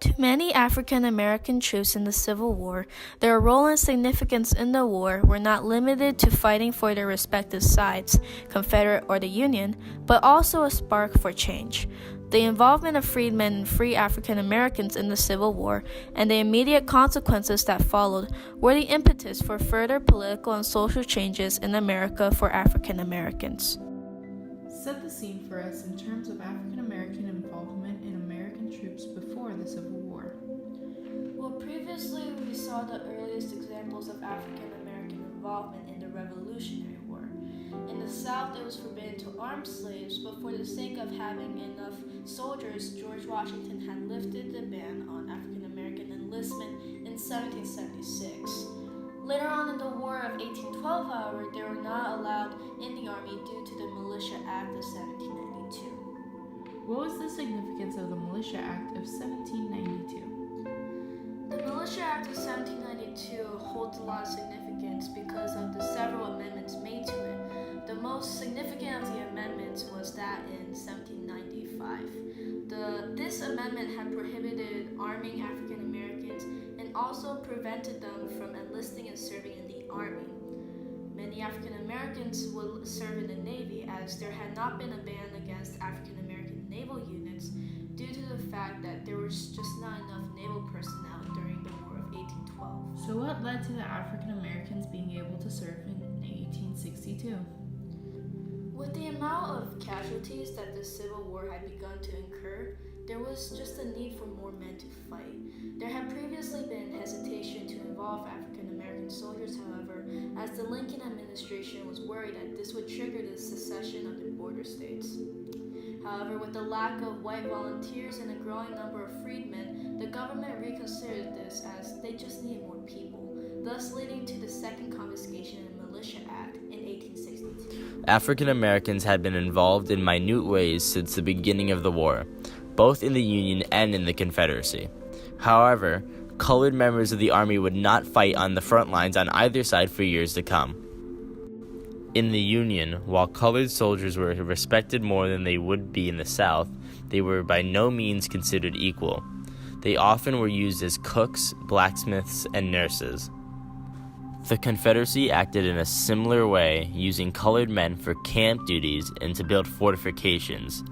To many African American troops in the Civil War, their role and significance in the war were not limited to fighting for their respective sides, Confederate or the Union, but also a spark for change. The involvement of freedmen and free African Americans in the Civil War and the immediate consequences that followed were the impetus for further political and social changes in America for African Americans. Set the scene for us in terms of African American involvement in American troops before the Civil War. Well, previously we saw the earliest examples of African American involvement in the Revolutionary War. In the South, it was forbidden to arm slaves, but for the sake of having enough soldiers, George Washington had lifted the ban on African American enlistment in 1776. Later on in the War of 1812, however, they were not allowed in the Army due to the Militia Act of 1792. What was the significance of the Militia Act of 1792? The Militia Act of 1792 holds a lot of significance because of the several amendments made to it. The most significant of the amendments was that in 1795. This amendment had prohibited arming African Americans and also prevented them from enlisting and serving in the Army. Many African Americans would serve in the Navy, as there had not been a ban against African American naval units due to the fact that there was just not enough naval personnel during the War of 1812. So what led to the African Americans being able to serve in 1862? With the amount of casualties that the Civil War had begun to incur, there was just a need for more men to fight. There had previously been hesitation to involve African American soldiers, however, as the Lincoln administration was worried that this would trigger the secession of the border states. However, with the lack of white volunteers and a growing number of freedmen, the government reconsidered this as they just needed more people, thus leading to the Second Confiscation and Militia Act in 1862. African Americans had been involved in minute ways since the beginning of the war, both in the Union and in the Confederacy. However, colored members of the Army would not fight on the front lines on either side for years to come. In the Union, while colored soldiers were respected more than they would be in the South, they were by no means considered equal. They often were used as cooks, blacksmiths, and nurses. The Confederacy acted in a similar way, using colored men for camp duties and to build fortifications.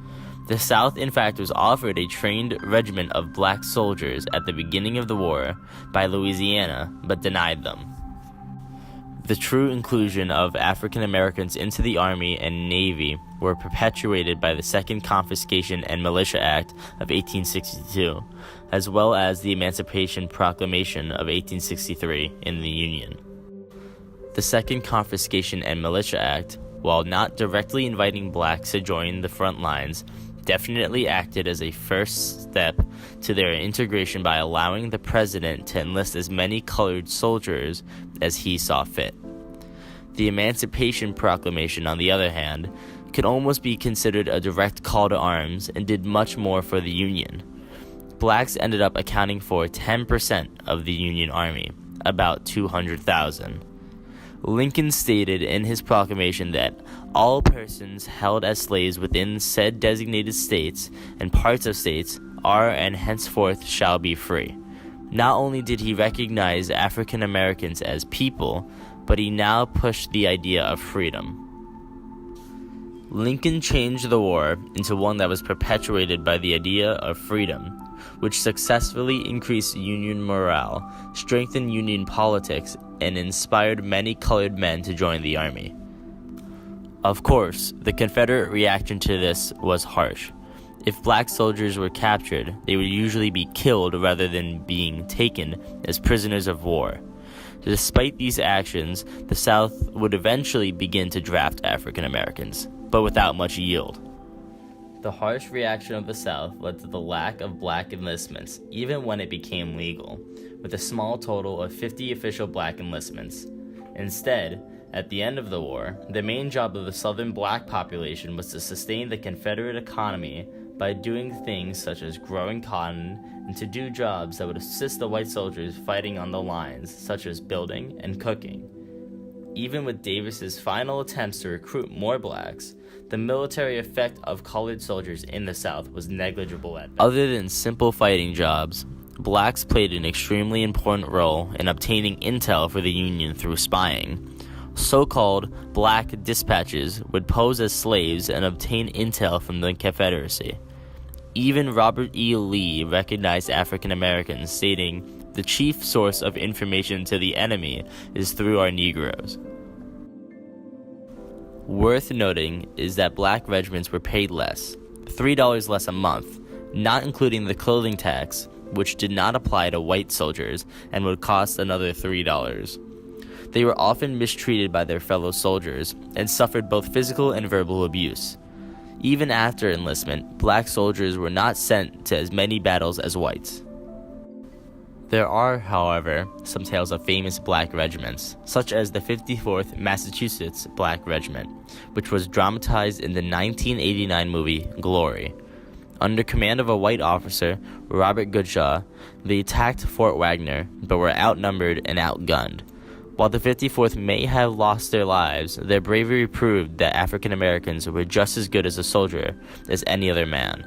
The South, in fact, was offered a trained regiment of black soldiers at the beginning of the war by Louisiana, but denied them. The true inclusion of African Americans into the Army and Navy were perpetuated by the Second Confiscation and Militia Act of 1862, as well as the Emancipation Proclamation of 1863 in the Union. The Second Confiscation and Militia Act, while not directly inviting blacks to join the front lines, definitely acted as a first step to their integration by allowing the president to enlist as many colored soldiers as he saw fit. The Emancipation Proclamation, on the other hand, could almost be considered a direct call to arms and did much more for the Union. Blacks ended up accounting for 10% of the Union Army, about 200,000. Lincoln stated in his proclamation that all persons held as slaves within said designated states and parts of states are and henceforth shall be free. Not only did he recognize African Americans as people, but he now pushed the idea of freedom. Lincoln changed the war into one that was perpetuated by the idea of freedom, which successfully increased Union morale, strengthened Union politics, and inspired many colored men to join the Army. Of course, the Confederate reaction to this was harsh. If black soldiers were captured, they would usually be killed rather than being taken as prisoners of war. Despite these actions, the South would eventually begin to draft African Americans, but without much yield. The harsh reaction of the South led to the lack of black enlistments, even when it became legal, with a small total of 50 official black enlistments. Instead, at the end of the war, the main job of the Southern black population was to sustain the Confederate economy by doing things such as growing cotton and to do jobs that would assist the white soldiers fighting on the lines, such as building and cooking. Even with Davis's final attempts to recruit more blacks, the military effect of colored soldiers in the South was negligible at best. Other than simple fighting jobs, blacks played an extremely important role in obtaining intel for the Union through spying. So-called black dispatches would pose as slaves and obtain intel from the Confederacy. Even Robert E. Lee recognized African Americans, stating, "The chief source of information to the enemy is through our Negroes." Worth noting is that black regiments were paid less, $3 less a month, not including the clothing tax, which did not apply to white soldiers and would cost another $3. They were often mistreated by their fellow soldiers and suffered both physical and verbal abuse. Even after enlistment, black soldiers were not sent to as many battles as whites. There are, however, some tales of famous black regiments, such as the 54th Massachusetts Black Regiment, which was dramatized in the 1989 movie Glory. Under command of a white officer, Robert Goodshaw, they attacked Fort Wagner, but were outnumbered and outgunned. While the 54th may have lost their lives, their bravery proved that African Americans were just as good as a soldier as any other man.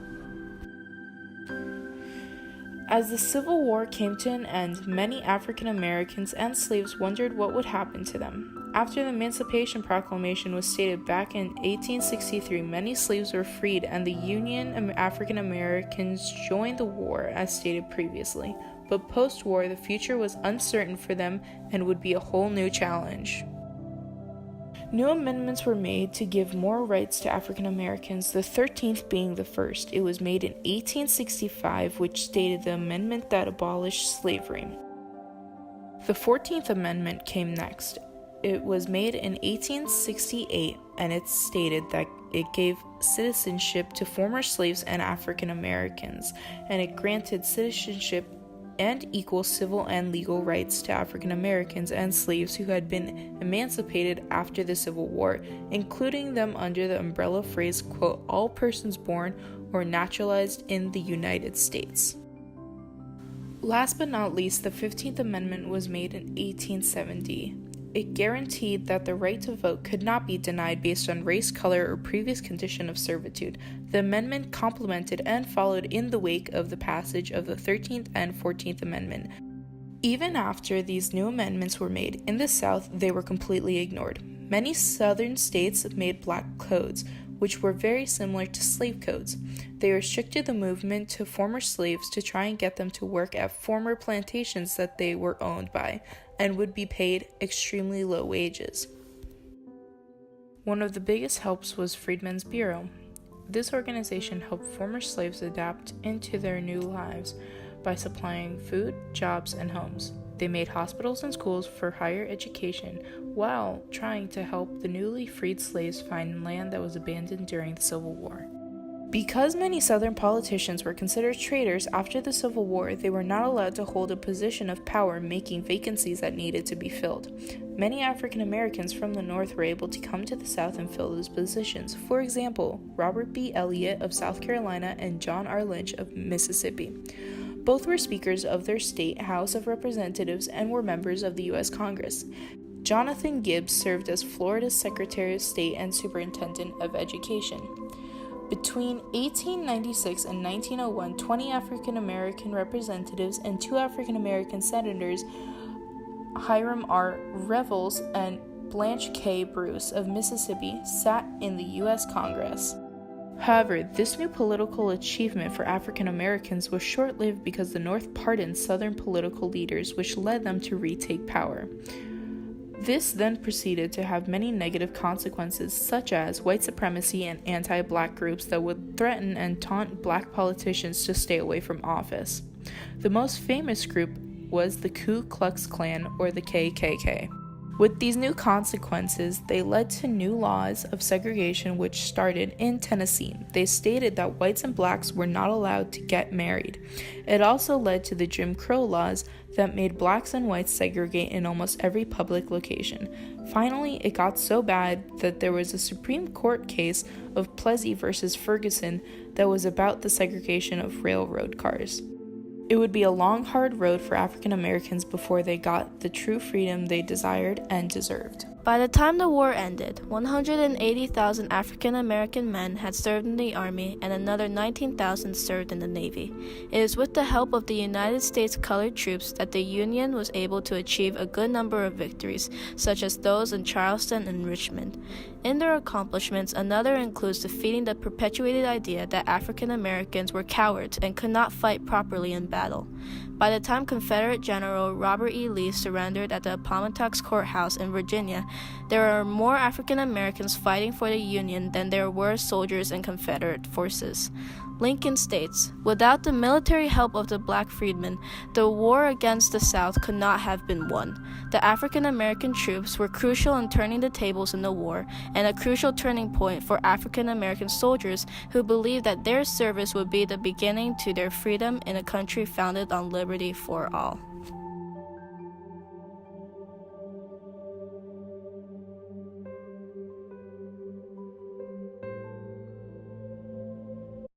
As the Civil War came to an end, many African Americans and slaves wondered what would happen to them. After the Emancipation Proclamation was stated back in 1863, many slaves were freed and the Union African Americans joined the war as stated previously. But post-war, the future was uncertain for them and would be a whole new challenge. New amendments were made to give more rights to African Americans, the 13th being the first. It was made in 1865, which stated the amendment that abolished slavery. The 14th Amendment came next. It was made in 1868, and it stated that it gave citizenship to former slaves and African Americans, and it granted citizenship and equal civil and legal rights to African Americans and slaves who had been emancipated after the Civil War, including them under the umbrella phrase, quote, "all persons born or naturalized in the United States." Last but not least, the 15th Amendment was made in 1870. It guaranteed that the right to vote could not be denied based on race, color, or previous condition of servitude. The amendment complemented and followed in the wake of the passage of the 13th and 14th Amendment. Even after these new amendments were made, in the South, they were completely ignored. Many Southern states made black codes, which were very similar to slave codes. They restricted the movement to former slaves to try and get them to work at former plantations that they were owned by, and would be paid extremely low wages. One of the biggest helps was Freedmen's Bureau. This organization helped former slaves adapt into their new lives by supplying food, jobs, and homes. They made hospitals and schools for higher education while trying to help the newly freed slaves find land that was abandoned during the Civil War. Because many Southern politicians were considered traitors after the Civil War, they were not allowed to hold a position of power, making vacancies that needed to be filled. Many African Americans from the North were able to come to the South and fill those positions. For example, Robert B. Elliott of South Carolina and John R. Lynch of Mississippi. Both were speakers of their state House of Representatives and were members of the U.S. Congress. Jonathan Gibbs served as Florida's Secretary of State and Superintendent of Education. Between 1896 and 1901, 20 African American representatives and 2 African American senators, Hiram R. Revels and Blanche K. Bruce of Mississippi, sat in the U.S. Congress. However, this new political achievement for African Americans was short-lived because the North pardoned Southern political leaders, which led them to retake power. This then proceeded to have many negative consequences, such as white supremacy and anti-black groups that would threaten and taunt black politicians to stay away from office. The most famous group was the Ku Klux Klan, or the KKK. With these new consequences, they led to new laws of segregation which started in Tennessee. They stated that whites and blacks were not allowed to get married. It also led to the Jim Crow laws that made blacks and whites segregate in almost every public location. Finally, it got so bad that there was a Supreme Court case of Plessy versus Ferguson that was about the segregation of railroad cars. It would be a long, hard road for African Americans before they got the true freedom they desired and deserved. By the time the war ended, 180,000 African American men had served in the Army and another 19,000 served in the Navy. It is with the help of the United States colored troops that the Union was able to achieve a good number of victories, such as those in Charleston and Richmond. In their accomplishments, another includes defeating the perpetuated idea that African Americans were cowards and could not fight properly in battle. By the time Confederate General Robert E. Lee surrendered at the Appomattox Courthouse in Virginia, there were more African Americans fighting for the Union than there were soldiers in Confederate forces. Lincoln states, "Without the military help of the black freedmen, the war against the South could not have been won. The African American troops were crucial in turning the tables in the war, and a crucial turning point for African American soldiers who believed that their service would be the beginning to their freedom in a country founded on liberty for all."